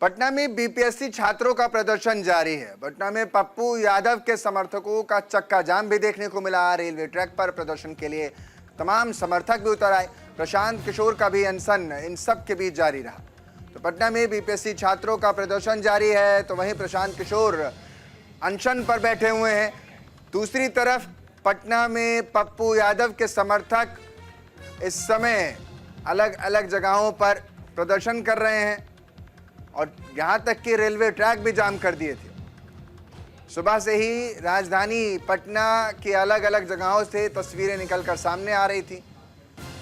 पटना में बीपीएससी छात्रों का प्रदर्शन जारी है। पटना में पप्पू यादव के समर्थकों का चक्का जाम भी देखने को मिला। रेलवे ट्रैक पर प्रदर्शन के लिए तमाम समर्थक भी उतर आए। प्रशांत किशोर का भी अनशन इन सब के बीच जारी रहा। तो पटना में बीपीएससी छात्रों का प्रदर्शन जारी है, तो वहीं प्रशांत किशोर अनशन पर बैठे हुए हैं। दूसरी तरफ पटना में पप्पू यादव के समर्थक इस समय अलग अलग जगहों पर प्रदर्शन कर रहे हैं और यहां तक कि रेलवे ट्रैक भी जाम कर दिए थे। सुबह से ही राजधानी पटना की अलग अलग जगहों से तस्वीरें निकलकर सामने आ रही थी।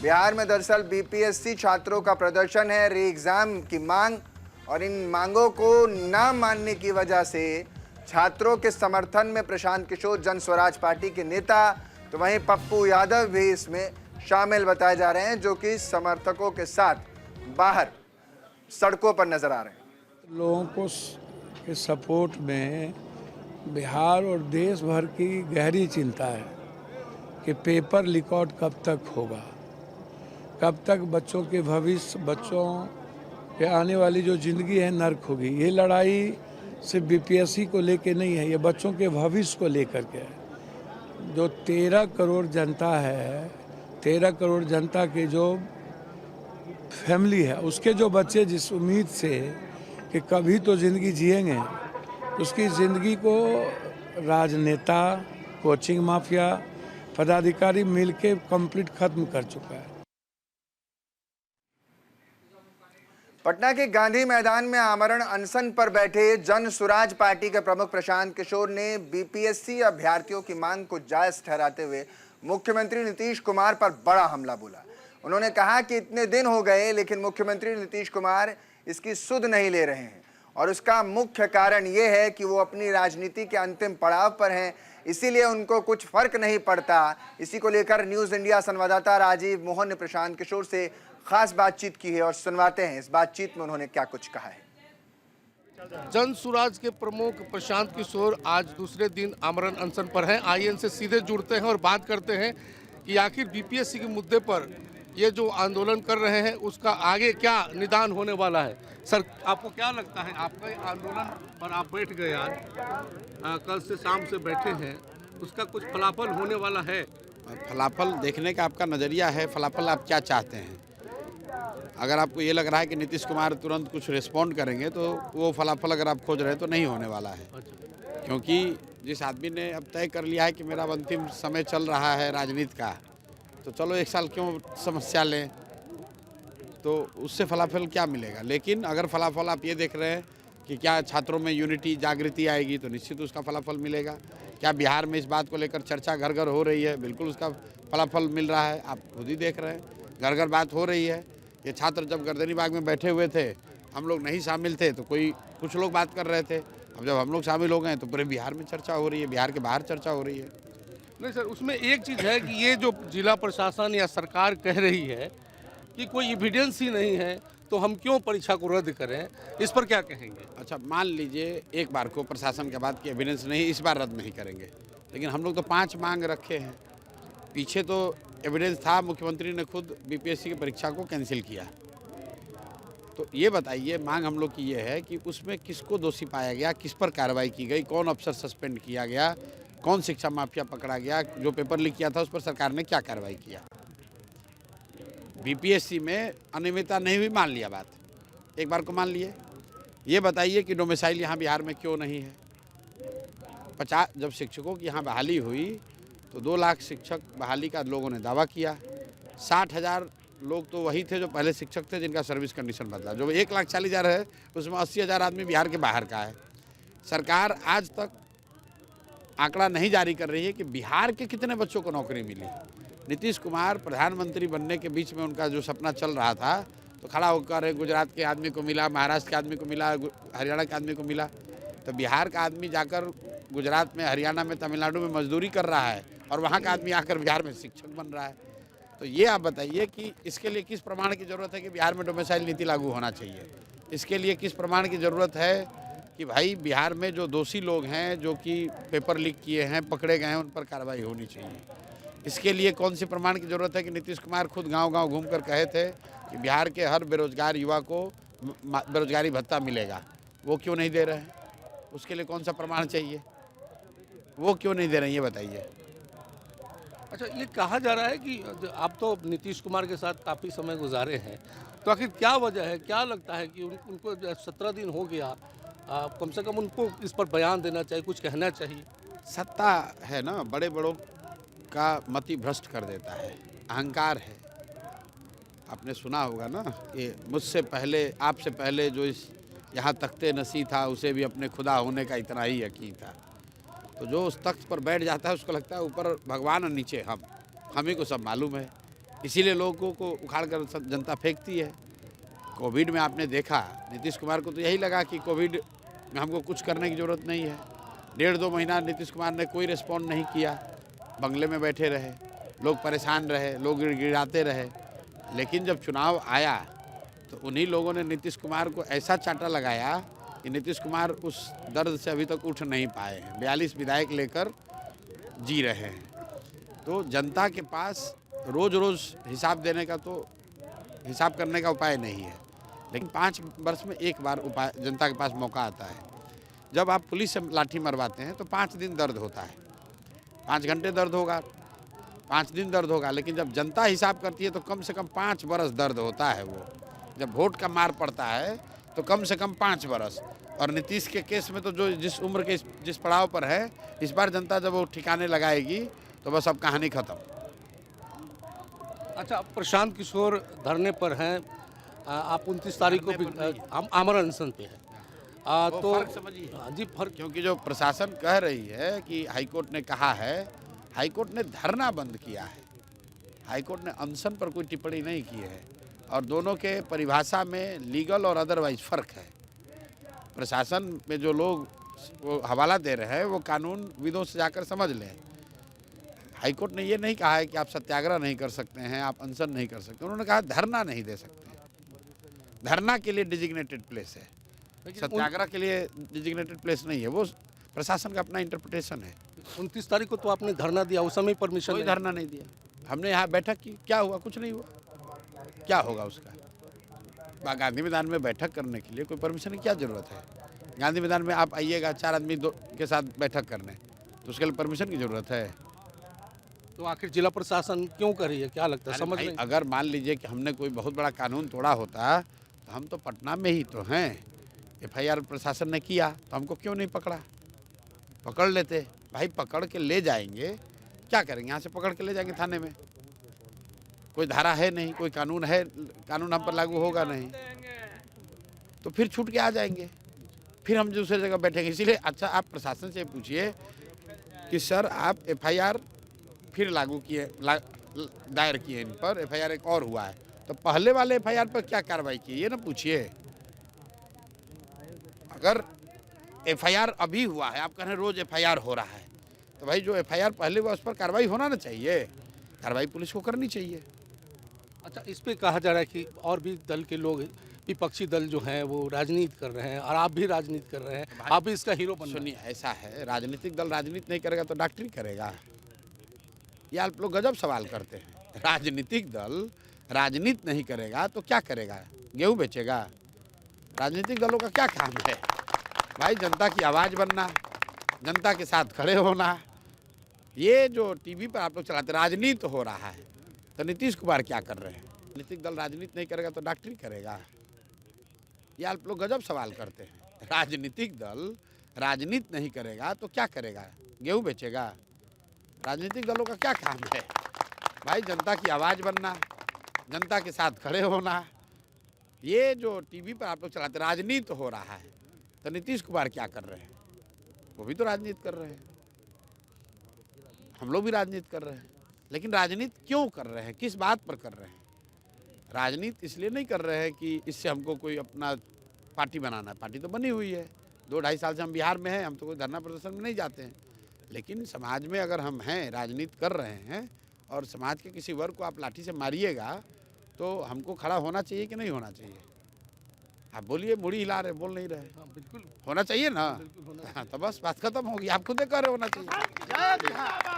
बिहार में दरअसल बीपीएससी छात्रों का प्रदर्शन है, री एग्जाम की मांग, और इन मांगों को ना मानने की वजह से छात्रों के समर्थन में प्रशांत किशोर जन स्वराज पार्टी के नेता, तो वहीं पप्पू यादव भी इसमें शामिल बताए जा रहे हैं, जो कि समर्थकों के साथ बाहर सड़कों पर नजर आ रहे हैं। लोगों को के सपोर्ट में बिहार और देश भर की गहरी चिंता है कि पेपर लीक आउट कब तक होगा, कब तक बच्चों के भविष्य, बच्चों के आने वाली जो ज़िंदगी है नर्क होगी। ये लड़ाई सिर्फ बीपीएससी को लेके नहीं है, ये बच्चों के भविष्य को लेकर के है। जो 13 करोड़ जनता है, 13 करोड़ जनता के जो फैमिली है, उसके जो बच्चे जिस उम्मीद से कि कभी तो ज़िंदगी जिएंगे, उसकी ज़िंदगी को राजनेता, कोचिंग माफिया, पदाधिकारी मिलके कंप्लीट खत्म कर चुका है। पटना के गांधी मैदान में आमरण अनशन पर बैठे जन स्वराज पार्टी के प्रमुख प्रशांत किशोर ने बीपीएससी अभ्यर्थियों की मांग को जायज ठहराते हुए मुख्यमंत्री नीतीश कुमार पर बड़ा हमला बोला। उन्होंने कहा कि इतने दिन हो गए लेकिन मुख्यमंत्री नीतीश कुमार इसकी सुध नहीं ले रहे हैं, और उसका मुख्य कारण ये है कि वो अपनी राजनीति के अंतिम पड़ाव पर हैं, इसीलिए उनको कुछ फर्क नहीं पड़ता। इसी को लेकर न्यूज़ इंडिया संवाददाता राजीव मोहन ने प्रशांत किशोर से खास बातचीत की है और सुनवाते हैं इस बातचीत में उन्होंने क्या कुछ कहा है। जन स्वराज के प्रमुख प्रशांत किशोर आज दूसरे दिन आमरण अनशन पर हैं। आइए इनसे सीधे जुड़ते हैं और बात करते हैं कि आखिर बीपीएससी के मुद्दे पर ये जो आंदोलन कर रहे हैं उसका आगे क्या निदान होने वाला है। सर, आपको क्या लगता है, आपका आंदोलन पर आप बैठ गए आज, कल से शाम से बैठे हैं, उसका कुछ फलाफल होने वाला है? फलाफल देखने का आपका नज़रिया है, फलाफल आप क्या चाहते हैं? अगर आपको ये लग रहा है कि नीतीश कुमार तुरंत कुछ रिस्पॉन्ड करेंगे तो वो फलाफल अगर आप खोज रहे हैं तो नहीं होने वाला है। क्योंकि जिस आदमी ने अब तय कर लिया है कि मेरा अंतिम समय चल रहा है राजनीति का, तो चलो 1 साल क्यों समस्या लें, तो उससे फलाफल क्या मिलेगा। लेकिन अगर फलाफल आप ये देख रहे हैं कि क्या छात्रों में यूनिटी, जागृति आएगी, तो निश्चित उसका फलाफल मिलेगा। क्या बिहार में इस बात को लेकर चर्चा घर घर हो रही है? बिल्कुल उसका फलाफल मिल रहा है, आप खुद ही देख रहे हैं, घर घर बात हो रही है। ये छात्र जब गर्दनी बाग में बैठे हुए थे, हम लोग नहीं शामिल थे तो कुछ लोग बात कर रहे थे, अब जब हम लोग शामिल हो गए तो पूरे बिहार में चर्चा हो रही है, बिहार के बाहर चर्चा हो रही है। नहीं सर, उसमें एक चीज़ है कि ये जो जिला प्रशासन या सरकार कह रही है कि कोई एविडेंस ही नहीं है, तो हम क्यों परीक्षा को रद्द करें, इस पर क्या कहेंगे? अच्छा, मान लीजिए एक बार को प्रशासन के बाद की एविडेंस नहीं, इस बार रद्द नहीं करेंगे, लेकिन हम लोग तो 5 मांग रखे हैं। पीछे तो एविडेंस था, मुख्यमंत्री ने खुद बीपीएससी की परीक्षा को कैंसिल किया। तो ये बताइए, मांग हम लोग की ये है कि उसमें किसको दोषी पाया गया, किस पर कार्रवाई की गई, कौन अफसर सस्पेंड किया गया, कौन शिक्षा माफिया पकड़ा गया, जो पेपर लीक किया था उस पर सरकार ने क्या कार्रवाई किया। बीपीएससी में अनियमितता नहीं हुई, मान लिया बात, एक बार को मान लिए। ये बताइए कि डोमिसाइल यहाँ बिहार में क्यों नहीं है। 50 जब शिक्षकों की यहाँ बहाली हुई तो 2 लाख शिक्षक बहाली का लोगों ने दावा किया। 60,000 लोग तो वही थे जो पहले शिक्षक थे जिनका सर्विस कंडीशन बदला। जो 1,40,000 है उसमें 80,000 आदमी बिहार के बाहर का है। सरकार आज तक आंकड़ा नहीं जारी कर रही है कि बिहार के कितने बच्चों को नौकरी मिली। नीतीश कुमार प्रधानमंत्री बनने के बीच में उनका जो सपना चल रहा था, तो खड़ा होकर गुजरात के आदमी को मिला, महाराष्ट्र के आदमी को मिला, हरियाणा के आदमी को मिला, तो बिहार का आदमी जाकर गुजरात में, हरियाणा में, तमिलनाडु में मजदूरी कर रहा है और वहाँ का आदमी आकर बिहार में शिक्षक बन रहा है। तो ये आप बताइए कि इसके लिए किस प्रमाण की ज़रूरत है कि बिहार में डोमिसाइल नीति लागू होना चाहिए। इसके लिए किस प्रमाण की ज़रूरत है कि भाई बिहार में जो दोषी लोग हैं, जो कि पेपर लीक किए हैं, पकड़े गए हैं, उन पर कार्रवाई होनी चाहिए। इसके लिए कौन सी प्रमाण की ज़रूरत है कि नीतीश कुमार खुद गांव-गांव घूमकर कहे थे कि बिहार के हर बेरोजगार युवा को बेरोजगारी भत्ता मिलेगा, वो क्यों नहीं दे रहे हैं? उसके लिए कौन सा प्रमाण चाहिए? वो क्यों नहीं दे रहे हैं ये बताइए। अच्छा, ये कहा जा रहा है कि आप तो नीतीश कुमार के साथ काफ़ी समय गुजारे हैं, तो आखिर क्या वजह है, क्या लगता है कि उनको 17 दिन हो गया, कम से कम उनको इस पर बयान देना चाहिए, कुछ कहना चाहिए। सत्ता है ना, बड़े बड़ों का मति भ्रष्ट कर देता है, अहंकार है। आपने सुना होगा ना कि मुझसे पहले, आपसे पहले जो इस यहाँ तख्ते नसी था उसे भी अपने खुदा होने का इतना ही यकीन था। तो जो उस तख्त पर बैठ जाता है उसको लगता है ऊपर भगवान और नीचे हम ही को सब मालूम है। इसीलिए लोगों को उखाड़ कर सब जनता फेंकती है। कोविड में आपने देखा, नीतीश कुमार को तो यही लगा कि कोविड में हमको कुछ करने की ज़रूरत नहीं है। 1.5-2 महीना नीतीश कुमार ने कोई रिस्पॉन्ड नहीं किया, बंगले में बैठे रहे, लोग परेशान रहे, लोग गिड़गिड़ाते रहे। लेकिन जब चुनाव आया तो उन्हीं लोगों ने नीतीश कुमार को ऐसा चांटा लगाया कि नीतीश कुमार उस दर्द से अभी तक उठ नहीं पाए हैं। 42 विधायक लेकर जी रहे हैं। तो जनता के पास रोज़ रोज़ हिसाब देने का, तो हिसाब करने का उपाय नहीं है। लेकिन 5 वर्ष में एक बार उपाय जनता के पास मौका आता है। जब आप पुलिस से लाठी मरवाते हैं तो 5 दिन दर्द होता है, 5 घंटे दर्द होगा, 5 दिन दर्द होगा। लेकिन जब जनता हिसाब करती है तो कम से कम 5 बरस दर्द होता है। वो जब वोट का मार पड़ता है तो कम से कम 5 बरस। और नीतीश के केस में तो जो जिस उम्र के जिस पड़ाव पर है, इस बार जनता जब वो ठिकाने लगाएगी तो बस अब कहानी खत्म। अच्छा, प्रशांत किशोर धरने पर हैं, आप 29 तारीख को भी आमरण अनशन पे हैं, तो फर्क समझिए। जी फर्क, क्योंकि जो प्रशासन कह रही है कि हाईकोर्ट ने कहा है, हाईकोर्ट ने धरना बंद किया है, हाईकोर्ट ने अनशन पर कोई टिप्पणी नहीं की है। और दोनों के परिभाषा में लीगल और अदरवाइज फ़र्क है। प्रशासन में जो लोग वो हवाला दे रहे हैं वो कानून विदों से जाकर समझ लें। हाईकोर्ट ने ये नहीं कहा है कि आप सत्याग्रह नहीं कर सकते हैं, आप अनशन नहीं कर सकते। उन्होंने कहा धरना नहीं दे सकते। धरना के लिए डिजिग्नेटेड प्लेस है, सत्याग्रह के लिए डिजिग्नेटेड प्लेस नहीं है। वो प्रशासन का अपना इंटरप्रिटेशन है। 29 तारीख को तो आपने धरना दिया, उस समय परमिशन कोई धरना नहीं दिया। हमने यहाँ बैठक की, क्या हुआ? कुछ नहीं हुआ। क्या होगा उसका? गांधी मैदान में बैठक करने के लिए कोई परमिशन की क्या ज़रूरत है? गांधी मैदान में आप आइएगा 4 आदमी के साथ बैठक करने, तो उसके लिए परमिशन की ज़रूरत है? तो आखिर जिला प्रशासन क्यों कर रही है, क्या लगता है? समझ नहीं। अगर मान लीजिए कि हमने कोई बहुत बड़ा कानून तोड़ा होता तो हम तो पटना में ही तो हैं। FIR प्रशासन ने किया तो हमको क्यों नहीं पकड़ा? पकड़ लेते भाई, पकड़ के ले जाएंगे, क्या करेंगे? यहाँ से पकड़ के ले जाएंगे थाने में, कोई धारा है नहीं, कोई कानून है, कानून हम पर लागू होगा नहीं, तो फिर छूट के आ जाएंगे, फिर हम दूसरी जगह बैठेंगे। इसीलिए अच्छा आप प्रशासन से पूछिए कि सर आप FIR फिर लागू किए, दायर किए इन पर, FIR एक और हुआ है, तो पहले वाले FIR पर क्या कार्रवाई की, ये ना पूछिए। अगर FIR अभी हुआ है, आप कह रहे हैं रोज FIR हो रहा है, तो भाई जो FIR पहले हुआ उस पर कार्रवाई होना ना चाहिए, कार्रवाई पुलिस को करनी चाहिए। अच्छा, इस पे कहा जा रहा है कि और भी दल के लोग, विपक्षी दल जो हैं वो राजनीति कर रहे हैं और आप भी राजनीति कर रहे हैं, आप भी इसका हीरो बन। सुनिए, ऐसा है, राजनीतिक दल राजनीति नहीं करेगा तो डॉक्टरी करेगा? ये आप लोग गजब सवाल करते हैं। राजनीतिक दल राजनीति नहीं करेगा तो क्या करेगा? गेहूँ बेचेगा? राजनीतिक दलों का क्या काम है भाई? जनता की आवाज़ बनना, जनता के साथ खड़े होना। ये जो टीवी पर आप लोग चलाते, राजनीति हो रहा है, तो नीतीश कुमार क्या कर रहे हैं? राजनीतिक दल राजनीति नहीं करेगा तो डॉक्टरी करेगा? ये आप लोग गजब सवाल करते हैं। राजनीतिक दल राजनीति नहीं करेगा तो क्या करेगा? गेहूँ बेचेगा? राजनीतिक दलों का क्या काम है भाई? जनता की आवाज़ बनना, जनता के साथ खड़े होना। ये जो टीवी पर आप लोग चलाते, राजनीति हो रहा है, तो नीतीश कुमार क्या कर रहे हैं? वो भी तो राजनीति कर रहे हैं, हम लोग भी राजनीति कर रहे हैं। लेकिन राजनीति क्यों कर रहे हैं, किस बात पर कर रहे हैं? राजनीति इसलिए नहीं कर रहे हैं कि इससे हमको कोई अपना पार्टी बनाना है। पार्टी तो बनी हुई है, 2-2.5 साल से हम बिहार में हैं, हम तो कोई धरना प्रदर्शन में नहीं जाते हैं। लेकिन समाज में अगर हम हैं, राजनीति कर रहे हैं, और समाज के किसी वर्ग को आप लाठी से मारिएगा तो हमको खड़ा होना चाहिए कि नहीं होना चाहिए? आप बोलिए, मुड़ी हिला रहे, बोल नहीं रहे। हाँ, बिल्कुल होना चाहिए ना। हाँ, तो बस बात खत्म होगी। आप खुद कह रहे होना चाहिए।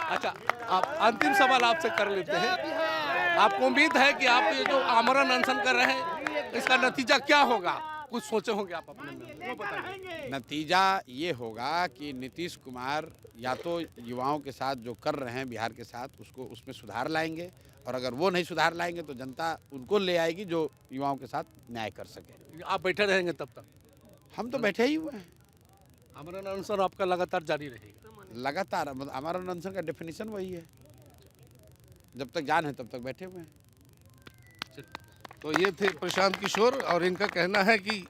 अच्छा, आप अंतिम सवाल आपसे कर लेते हैं। आपको उम्मीद है कि आप ये जो आमरण अनशन कर रहे हैं, इसका नतीजा क्या होगा, कुछ सोचे होंगे आप अपने में, वो बताइए। नतीजा ये होगा कि नीतीश कुमार या तो युवाओं के साथ जो कर रहे हैं बिहार के साथ उसको उसमें सुधार लाएंगे, और अगर वो नहीं सुधार लाएंगे तो जनता उनको ले आएगी जो युवाओं के साथ न्याय कर सके। आप बैठे रहेंगे तब तक? हम तो बैठे ही हुए हैं आमरण अनशन आपका लगातार जारी रहेगा? लगातार। हमारा अनशन का डेफिनेशन वही है, जब तक जान है तब तक बैठे हुए हैं। तो ये थे प्रशांत किशोर, और इनका कहना है कि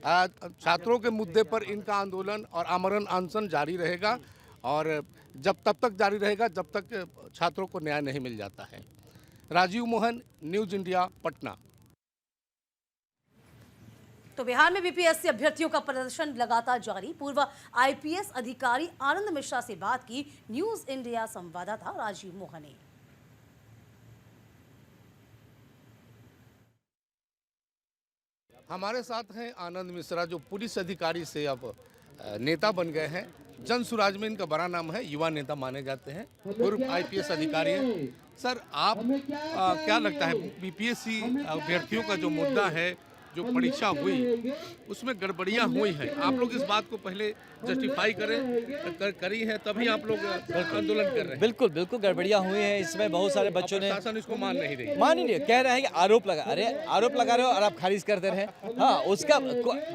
आज छात्रों के मुद्दे पर इनका आंदोलन और आमरण अनशन जारी रहेगा, और जब तब तक जारी रहेगा जब तक छात्रों को न्याय नहीं मिल जाता है। Rajiv Mohan, news India, Patna. तो बिहार में बीपीएससी अभ्यर्थियों का प्रदर्शन लगातार जारी। पूर्व आईपीएस अधिकारी आनंद मिश्रा से बात की न्यूज़ इंडिया संवाददाता राजीव मोहन ने। हमारे साथ हैं आनंद मिश्रा, जो पुलिस अधिकारी से अब नेता बन गए हैं। जन सुराज में इनका बड़ा नाम है, युवा नेता माने जाते हैं, पूर्व आईपीएस अधिकारी हैं। सर, आप क्या लगता है बीपीएससी अभ्यर्थियों का जो मुद्दा है, जो परीक्षा हुई उसमें गड़बड़ियां हुई हैं, आप लोग इस बात को पहले जस्टिफाई करी है, तभी आप लोग आंदोलन कर रहे हैं? बिल्कुल बिल्कुल गड़बड़ियां हुई हैं इसमें। बहुत सारे बच्चों ने शासन इसको मान नहीं रही, मान ही नहीं, कह रहे हैं कि आरोप लगा। अरे आरोप लगा रहे हो और आप खारिज करते रहे। हाँ, उसका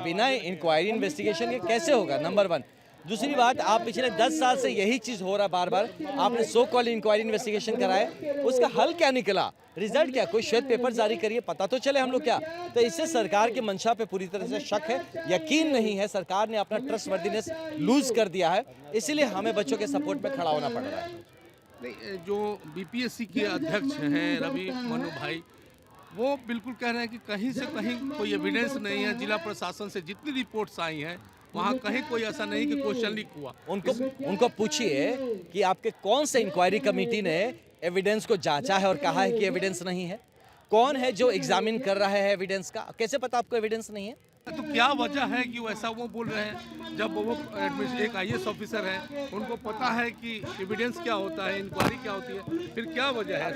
बिना इंक्वायरी इन्वेस्टिगेशन के कैसे होगा, नंबर 1। दूसरी बात, आप पिछले 10 साल से यही चीज़ हो रहा बार बार। आपने सो कॉल इंक्वायरी इन्वेस्टिगेशन कराए, उसका हल क्या निकला, रिजल्ट क्या? कोई श्वेत पेपर जारी करिए, पता तो चले हम लोग क्या। तो इससे सरकार की मंशा पे पूरी तरह से शक है, यकीन नहीं है। सरकार ने अपना ट्रस्टवर्दीनेस लूज कर दिया है, इसीलिए हमें बच्चों के सपोर्ट में खड़ा होना पड़ रहा है। नहीं, जो बीपीएससी के अध्यक्ष हैं रवि मनु भाई, वो बिल्कुल कह रहे हैं कि कहीं से कहीं कोई एविडेंस नहीं है। जिला प्रशासन से जितनी रिपोर्ट्स आई हैं वहाँ कहीं कोई ऐसा नहीं कि क्वेश्चन लीक हुआ। उनको पूछिए कि आपके कौन से इंक्वायरी कमेटी ने एविडेंस को जांचा है और कहा है कि एविडेंस नहीं है? कौन है जो एग्जामिन कर रहा है एविडेंस का? कैसे पता आपको एविडेंस नहीं है? तो क्या वजह है कि वो ऐसा वो बोल रहे हैं, जब वो एक आईएएस ऑफिसर हैं, उनको पता है कि एविडेंस क्या होता है, इंक्वायरी क्या होती है, फिर क्या वजह है?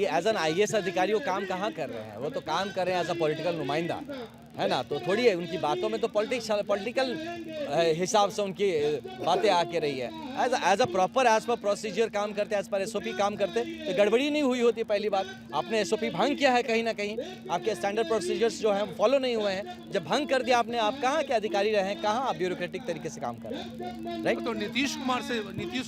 एज एन आईएएस अधिकारी वो काम कहाँ कर रहे हैं? वो तो काम कर रहे हैं एज अ पॉलिटिकल नुमाइंदा, है ना। तो थोड़ी है उनकी बातों में तो पॉलिटिकल हिसाब से उनकी बातें आके रही है। As a proper as per procedure काम करते, एज पर एसओपी काम करते तो गड़बड़ी नहीं हुई होती। पहली बात, आपने एसओपी भंग किया है कहीं ना कहीं, आपके स्टैंडर्ड प्रोसीजर्स जो हैं फॉलो नहीं हुए हैं। जब भंग कर दिया आपने, आप कहाँ के अधिकारी रहे हैं, कहाँ आप ब्यूरोक्रेटिक तरीके से काम कर रहे हैं, राइट? तो नीतीश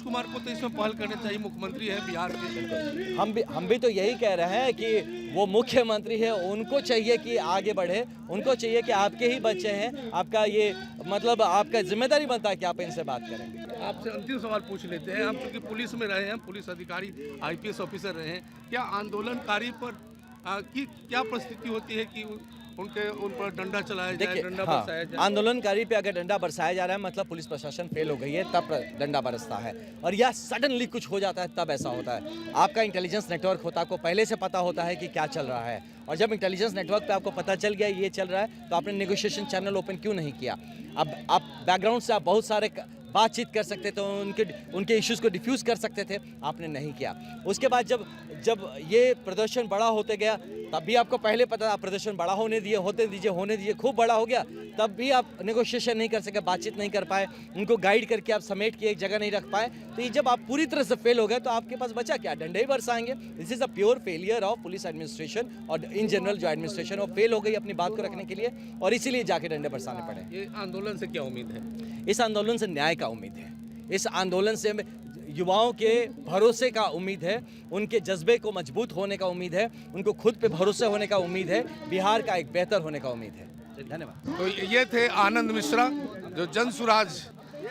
कुमार को तो इसमें पहल करनी चाहिए, मुख्यमंत्री है बिहार के। हम भी तो यही कह रहे हैं कि वो मुख्यमंत्री है, उनको चाहिए कि आगे बढ़े, उनको चाहिए कि आपके ही बच्चे हैं, आपका ये मतलब आपका जिम्मेदारी बनता है कि आप इनसे बात करें। आपसे अंतिम सवाल पूछ लेते हैं, आप चूंकि पुलिस में रहे हैं, पुलिस अधिकारी आईपीएस ऑफिसर रहे हैं, क्या आंदोलनकारी पर की क्या परिस्थिति होती है कि उन पर डंडा चलाया जाए, डंडा बरसाया जाए? आंदोलनकारी पे अगर डंडा बरसाया जा रहा है मतलब पुलिस प्रशासन फेल हो गई है, तब डंडा बरसता है। और यह सडनली कुछ हो जाता है तब ऐसा होता है। आपका इंटेलिजेंस नेटवर्क होता है, आपको पहले से पता होता है कि क्या चल रहा है, और जब इंटेलिजेंस नेटवर्क पे आपको पता चल गया ये चल रहा है तो आपने नेगोशिएशन चैनल ओपन क्यों नहीं किया? अब आप बैकग्राउंड से आप बहुत सारे बातचीत कर सकते थे, उनके इश्यूज़ को डिफ्यूज़ कर सकते थे, आपने नहीं किया। उसके बाद जब ये प्रदर्शन बड़ा होते गया तब भी आपको पहले पता था, प्रदर्शन बड़ा होने दीजिए, खूब बड़ा हो गया, तब भी आप नेगोशिएशन नहीं कर सके, बातचीत नहीं कर पाए, उनको गाइड करके आप समेट के एक जगह नहीं रख पाए। तो ये जब आप पूरी तरह से फेल हो गए तो आपके पास बचा क्या? डंडे ही बरसाएंगे। This is a pure failure of police administration और इन जनरल जो एडमिनिस्ट्रेशन वो फेल हो गई अपनी बात को रखने के लिए, और इसीलिए जाके डंडे बरसाने पड़े। ये आंदोलन से क्या उम्मीद है? इस आंदोलन से न्याय का उम्मीद है, इस आंदोलन से युवाओं के भरोसे का उम्मीद है, उनके जज्बे को मजबूत होने का उम्मीद है, उनको खुद पे भरोसे होने का उम्मीद है, बिहार का एक बेहतर होने का उम्मीद है। धन्यवाद। तो ये थे आनंद मिश्रा, जो जन सुराज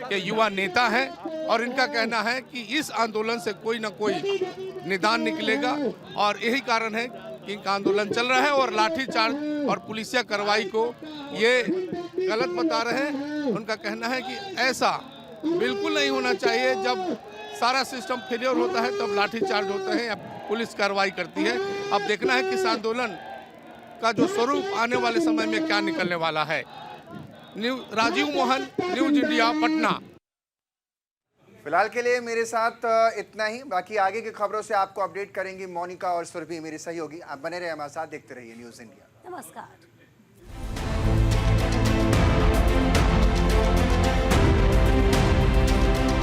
के युवा नेता हैं, और इनका कहना है कि इस आंदोलन से कोई ना कोई निदान निकलेगा, और यही कारण है कि इनका आंदोलन चल रहा है, और लाठीचार्ज और पुलिसिया कार्रवाई को ये गलत बता रहे हैं। उनका कहना है कि ऐसा बिल्कुल नहीं होना चाहिए, जब सारा सिस्टम फेलियर होता है तब लाठीचार्ज होता है या पुलिस कार्रवाई करती है। अब देखना है कि इस आंदोलन का जो स्वरूप आने वाले समय में क्या निकलने वाला है। Rajiv Mohan, news India, Patna. फिलहाल के लिए मेरे साथ इतना ही। बाकी आगे की खबरों से आपको अपडेट करेंगी मोनिका और सुरभि, मेरी सहयोगी। आप बने रहे हमारे साथ, देखते रहिए न्यूज़ इंडिया। नमस्कार।